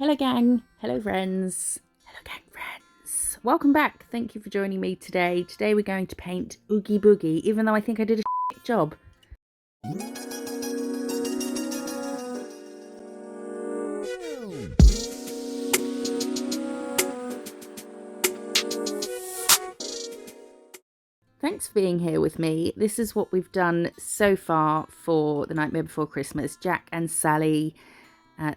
Hello gang, hello friends, hello gang friends. Welcome back, thank you for joining me today. Today we're going to paint Oogie Boogie, even though I think I did a shit job. Thanks for being here with me. This is what we've done so far for The Nightmare Before Christmas. Jack and Sally,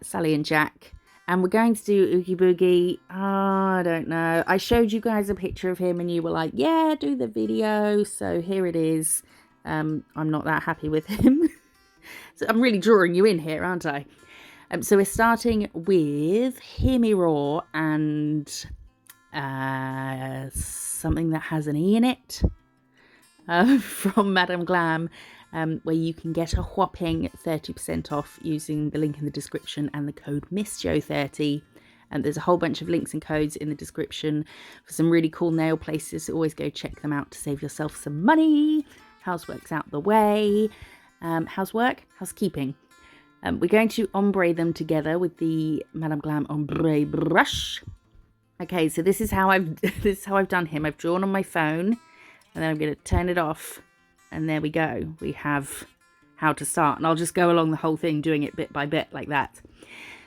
Sally and Jack. And we're going to do Oogie Boogie. I don't know. I showed you guys a picture of him and you were like, yeah, do the video. So here it is. I'm not that happy with him. So I'm really drawing you in here, aren't I? So we're starting with Hear Me Roar and something that has an E in it. From Madame Glam, where you can get a whopping 30% off using the link in the description and the code MISSJO30. And there's a whole bunch of links and codes in the description for some really cool nail places. So always go check them out to save yourself some money. Housework's out the way. Housework, housekeeping. We're going to ombre them together with the Madame Glam ombre brush. Okay, so this is how I've done him. I've drawn on my phone. And then I'm going to turn it off. And there we go. We have how to start. And I'll just go along the whole thing doing it bit by bit like that.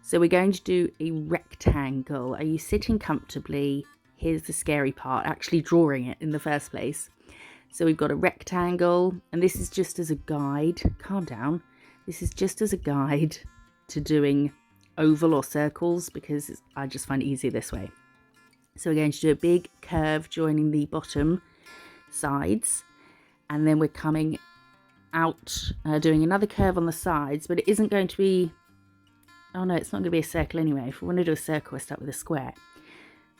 So we're going to do a rectangle. Are you sitting comfortably? Here's the scary part. Actually drawing it in the first place. So we've got a rectangle. And this is just as a guide. Calm down. This is just as a guide to doing oval or circles. Because I just find it easier this way. So we're going to do a big curve joining the bottom sides, and then we're coming out doing another curve on the sides, but it isn't going to be, oh no, it's not going to be a circle anyway. If we want to do a circle, we'll start with a square.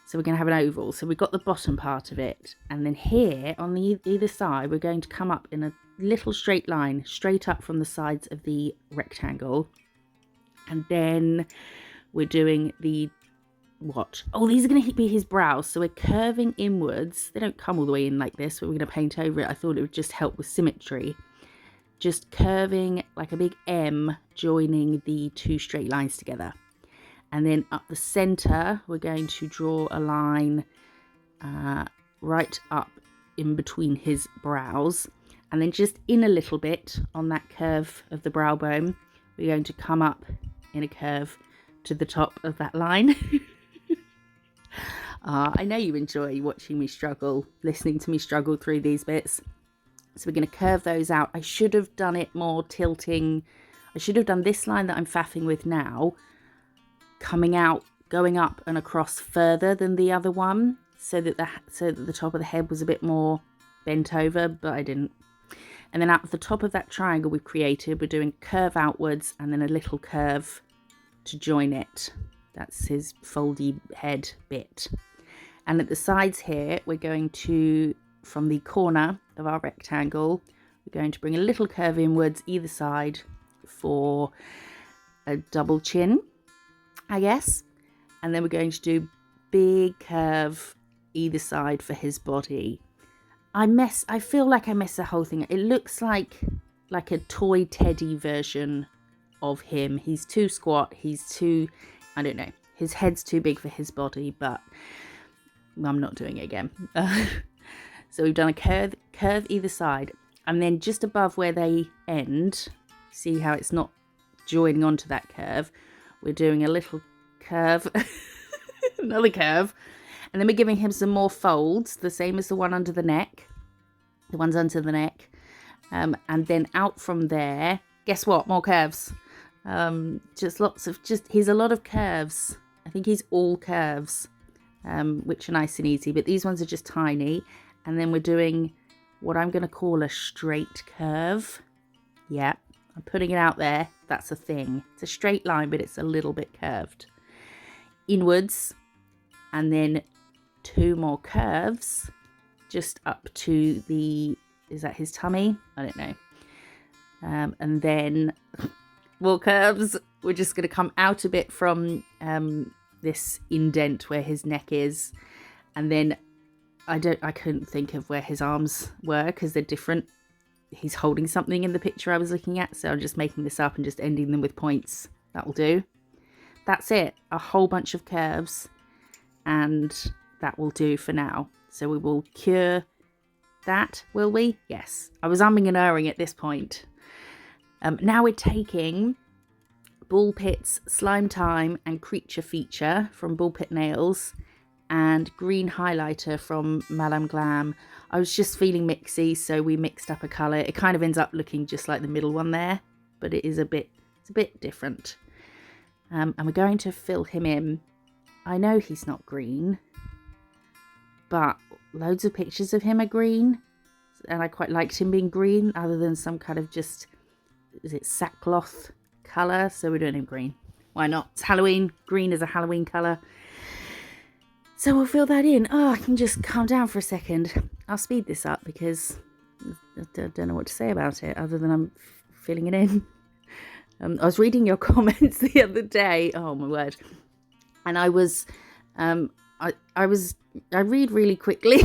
So we're going to have an oval. So we've got the bottom part of it, and then here on the either side we're going to come up in a little straight line straight up from the sides of the rectangle, and then we're doing the what? Oh, these are going to be his brows. So we're curving inwards. They don't come all the way in like this, but we're going to paint over it. I thought it would just help with symmetry. Just curving like a big M, joining the two straight lines together. And then up the center, we're going to draw a line right up in between his brows. And then just in a little bit on that curve of the brow bone, we're going to come up in a curve to the top of that line. I know you enjoy watching me struggle, listening to me struggle through these bits. So we're going to curve those out. I should have done it more tilting. I should have done this line that I'm faffing with now, coming out, going up and across further than the other one, so that the top of the head was a bit more bent over, but I didn't. And then at the top of that triangle we've created, we're doing curve outwards and then a little curve to join it. That's his foldy head bit. And at the sides here, we're going to, from the corner of our rectangle, we're going to bring a little curve inwards either side for a double chin, I guess. And then we're going to do big curve either side for his body. I feel like I messed the whole thing. It looks like a toy teddy version of him. He's too squat. He's too, I don't know. His head's too big for his body, but I'm not doing it again. So we've done a curve either side, and then just above where they end, see how it's not joining onto that curve, we're doing a little curve, another curve, and then we're giving him some more folds, the same as the one under the neck, the ones under the neck, and then out from there, guess what, more curves. He's a lot of curves. I think he's all curves, which are nice and easy, but these ones are just tiny. And then we're doing what I'm going to call a straight curve. Yeah, I'm putting it out there. That's a thing. It's a straight line, but it's a little bit curved inwards. And then two more curves just up to the, is that his tummy? I don't know. And then more curves. We're just going to come out a bit from this indent where his neck is, and then I couldn't think of where his arms were because they're different. He's holding something in the picture I was looking at, so I'm just making this up and just ending them with points. That'll do. that's it. A whole bunch of curves, and that will do for now. So we will cure that, will we? Yes. I was umming and erring at this point. Now we're taking Ball Pit's Slime Time and Creature Feature from Ball Pit Nails and green highlighter from Madame Glam. I was just feeling mixy, so we mixed up a colour. It kind of ends up looking just like the middle one there, but it's a bit different. And we're going to fill him in. I know he's not green, but loads of pictures of him are green, and I quite liked him being green, other than some kind of just, is it sackcloth colour? So we're doing him green. Why not? It's Halloween. Green is a Halloween colour. So we'll fill that in. Oh, I can just calm down for a second. I'll speed this up because I don't know what to say about it other than I'm filling it in. I was reading your comments the other day. Oh my word! And I was, I read really quickly.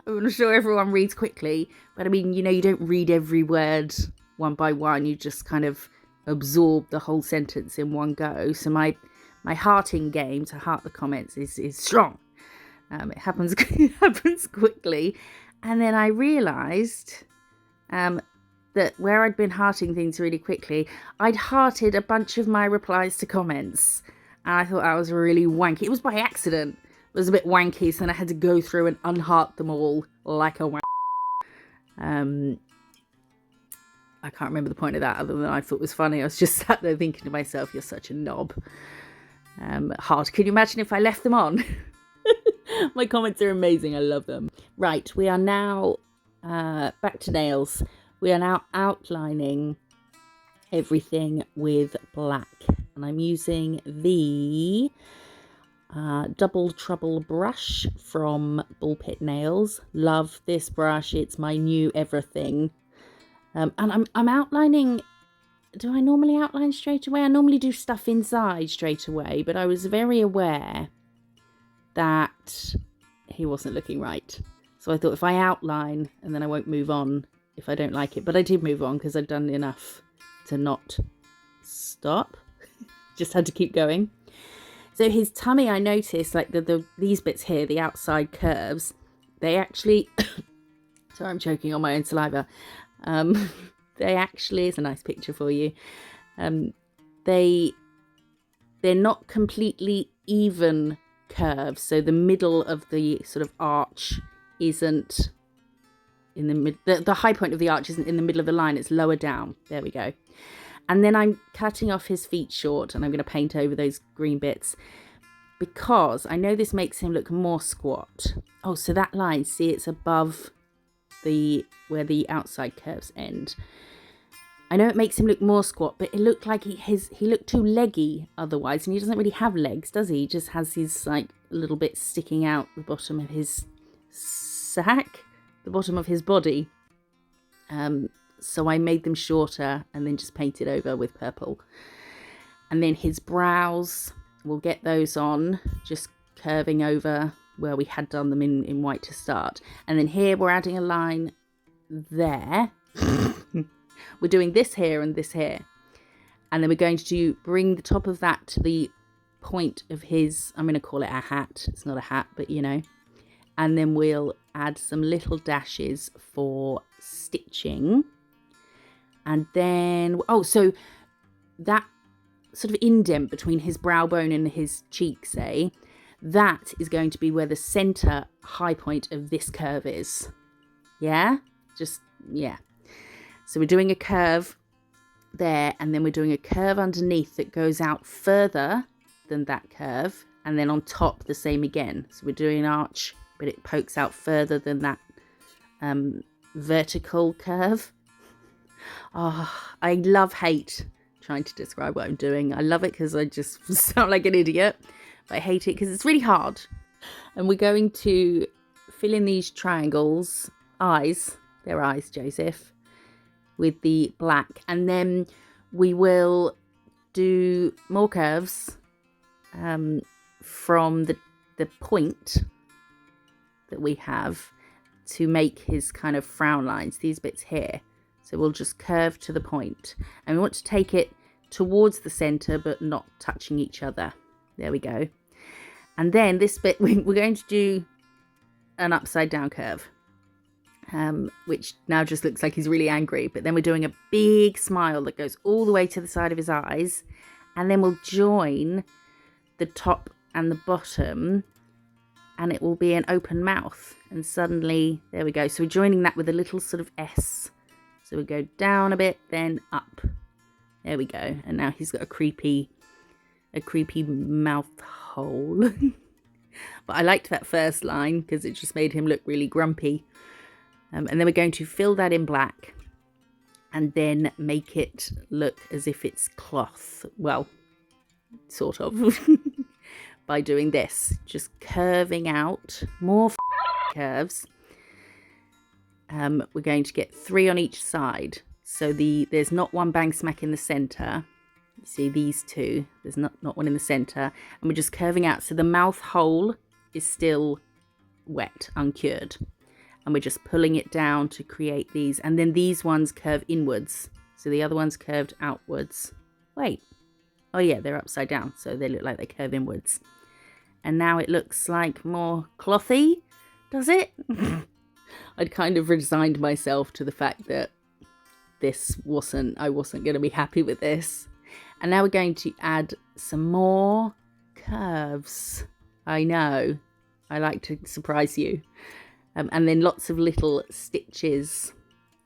I'm not sure everyone reads quickly, but I mean, you know, you don't read every word one by one. You just kind of absorb the whole sentence in one go. So my hearting game to heart the comments is strong. It happens quickly, and then I realised that where I'd been hearting things really quickly, I'd hearted a bunch of my replies to comments, and I thought that was really wanky. It was by accident. It was a bit wanky, so then I had to go through and unheart them all like a wank. I can't remember the point of that other than I thought it was funny. I was just sat there thinking to myself, you're such a knob. Hard. Can you imagine if I left them on? My comments are amazing. I love them. Right, we are now back to nails. We are now outlining everything with black. And I'm using the Double Trouble brush from Ball Pit Nails. Love this brush. It's my new everything. And I'm outlining. Do I normally outline straight away? I normally do stuff inside straight away, but I was very aware that he wasn't looking right. So I thought if I outline and then I won't move on if I don't like it. But I did move on because I'd done enough to not stop. Just had to keep going. So his tummy, I noticed, like these bits here, the outside curves, they actually... Sorry, I'm choking on my own saliva. They actually, it's a nice picture for you. They're not completely even curves. So the middle of the sort of arch isn't in the mid. The high point of the arch isn't in the middle of the line. It's lower down. There we go. And then I'm cutting off his feet short, and I'm going to paint over those green bits because I know this makes him look more squat. Oh, so that line, see, it's above where the outside curves end. I know it makes him look more squat, but it looked like he looked too leggy otherwise, and he doesn't really have legs, does he? He just has his like little bit sticking out the bottom of his sack, the bottom of his body. So I made them shorter and then just painted over with purple. And then his brows, we'll get those on, just curving over where we had done them in white to start. And then here we're adding a line there. We're doing this here and this here. And then we're going to bring the top of that to the point of his, I'm going to call it a hat. It's not a hat, but you know. And then we'll add some little dashes for stitching. And then, oh, so that sort of indent between his brow bone and his cheek, say, that is going to be where the center high point of this curve is. Yeah? Just, yeah. So we're doing a curve there, and then we're doing a curve underneath that goes out further than that curve, and then on top the same again. So we're doing an arch, but it pokes out further than that vertical curve. Oh, I hate trying to describe what I'm doing. I love it because I just sound like an idiot, but I hate it because it's really hard. And we're going to fill in these triangles, eyes, they're eyes, Joseph, with the black, and then we will do more curves from the point that we have to make his kind of frown lines, these bits here. So we'll just curve to the point, and we want to take it towards the center but not touching each other. There we go. And then this bit, we're going to do an upside down curve, which now just looks like he's really angry. But then we're doing a big smile that goes all the way to the side of his eyes. And then we'll join the top and the bottom, and it will be an open mouth. And suddenly, there we go. So we're joining that with a little sort of S. So we go down a bit, then up. There we go. And now he's got a creepy mouth hole. But I liked that first line because it just made him look really grumpy. And then we're going to fill that in black and then make it look as if it's cloth. Well, sort of. By doing this, just curving out more curves. We're going to get 3 on each side. So there's not one bang smack in the center. You see these 2, there's not one in the center, and we're just curving out. So the mouth hole is still wet, uncured, and we're just pulling it down to create these. And then these ones curve inwards, so the other one's curved outwards. Wait, oh yeah, they're upside down, so they look like they curve inwards. And now it looks like more clothy, does it? I'd kind of resigned myself to the fact that I wasn't going to be happy with this. And now we're going to add some more curves. I know, I like to surprise you. And then lots of little stitches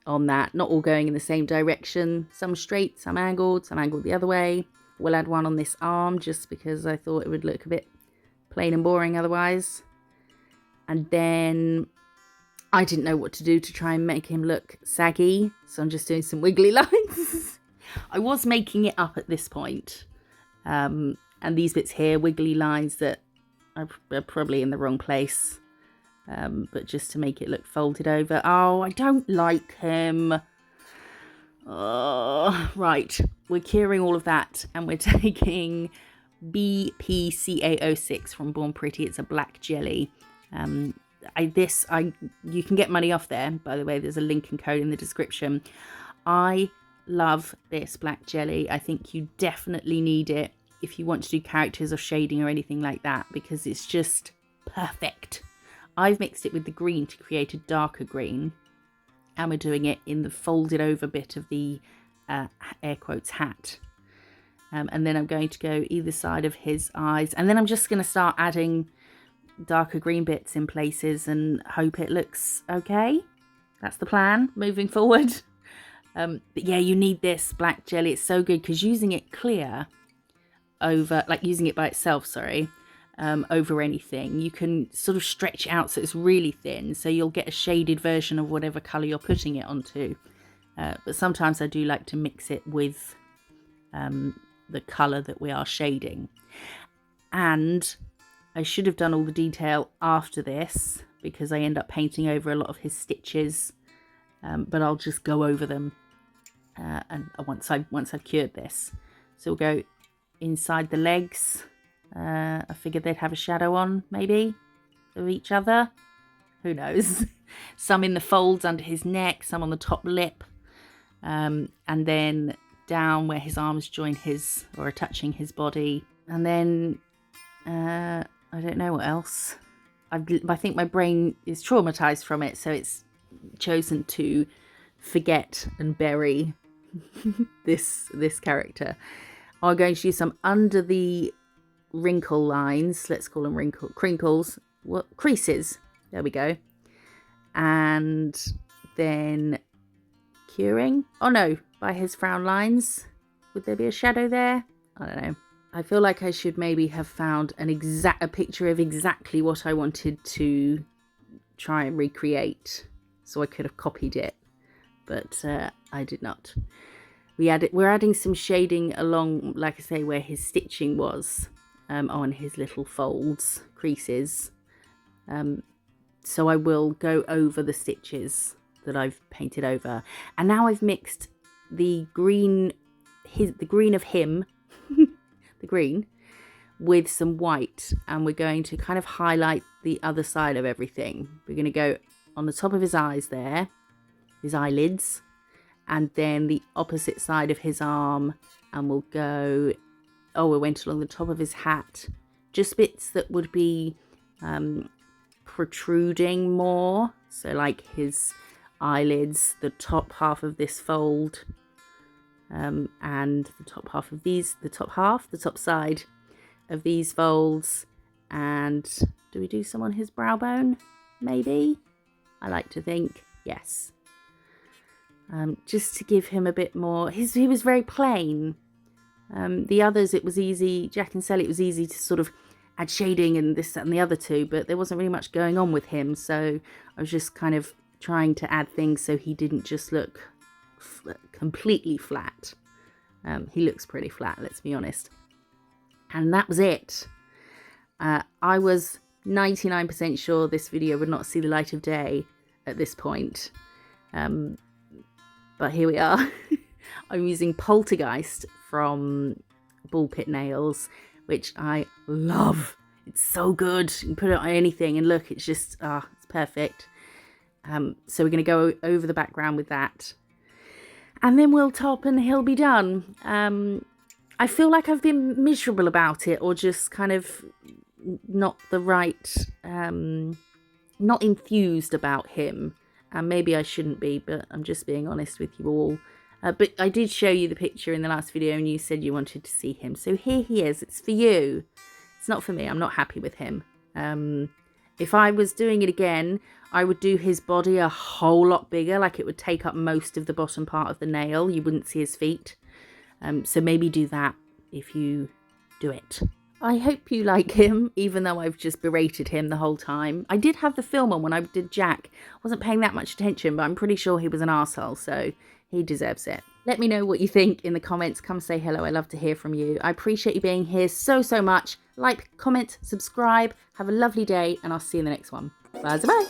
on that, not all going in the same direction. Some straight, some angled the other way. We'll add one on this arm just because I thought it would look a bit plain and boring otherwise. And then I didn't know what to do to try and make him look saggy, so I'm just doing some wiggly lines. I was making it up at this point. And these bits here, wiggly lines that are probably in the wrong place. But just to make it look folded over. Oh, I don't like him. Oh, right, we're curing all of that, and we're taking BPCA06 from Born Pretty. It's a black jelly. You can get money off there, by the way. There's a link and code in the description. I love this black jelly. I think you definitely need it if you want to do characters or shading or anything like that, because it's just perfect. I've mixed it with the green to create a darker green, and we're doing it in the folded over bit of the air quotes hat. And then I'm going to go either side of his eyes, and then I'm just going to start adding darker green bits in places and hope it looks okay. That's the plan moving forward. But yeah, you need this black jelly. It's so good because using it clear over, like using it by itself, sorry, over anything, you can sort of stretch it out so it's really thin, so you'll get a shaded version of whatever colour you're putting it onto. But sometimes I do like to mix it with the colour that we are shading. And I should have done all the detail after this because I end up painting over a lot of his stitches, but I'll just go over them and once I've cured this. So we'll go inside the legs. I figured they'd have a shadow on, maybe, of each other. Who knows? Some in the folds under his neck, some on the top lip, and then down where his arms join his or are touching his body. And then I don't know what else. I think my brain is traumatized from it, so it's chosen to forget and bury this character. I'm going to use some under the wrinkle lines. Let's call them crinkles. What? Creases. There we go. And then curing. Oh no, by his frown lines. Would there be a shadow there? I don't know. I feel like I should maybe have found a picture of exactly what I wanted to try and recreate, so I could have copied it, but I did not. We're adding some shading along, like I say, where his stitching was, on his little folds, creases. So I will go over the stitches that I've painted over, and now I've mixed the green of him. The green with some white, and we're going to kind of highlight the other side of everything. We're going to go on the top of his eyes there, his eyelids, and then the opposite side of his arm and we'll go, oh, we went along the top of his hat, just bits that would be protruding more, so like his eyelids, the top half of this fold, and the top half of these, the top side of these folds. And do we do some on his brow bone? Maybe, I like to think, yes. Just to give him a bit more, he was very plain. The others, it was easy, Jack and Sally, it was easy to sort of add shading and this, that and the other two, but there wasn't really much going on with him, so I was just kind of trying to add things so he didn't just look completely flat. He looks pretty flat, let's be honest. And that was it. I was 99% sure this video would not see the light of day at this point, but here we are. I'm using Poltergeist from Ball Pit Nails, which I love. It's so good. You can put it on anything and look, it's just, it's perfect. So we're going to go over the background with that. And then we'll top and he'll be done. I feel like I've been miserable about it, or just kind of not the right, not enthused about him. And maybe I shouldn't be, but I'm just being honest with you all. But I did show you the picture in the last video and you said you wanted to see him. So here he is. It's for you. It's not for me. I'm not happy with him. If I was doing it again, I would do his body a whole lot bigger. Like it would take up most of the bottom part of the nail. You wouldn't see his feet. So maybe do that if you do it. I hope you like him, even though I've just berated him the whole time. I did have the film on when I did Jack. I wasn't paying that much attention, but I'm pretty sure he was an arsehole, so he deserves it. Let me know what you think in the comments. Come say hello. I love to hear from you. I appreciate you being here so, so much. Like, comment, subscribe. Have a lovely day, and I'll see you in the next one. Bye-bye.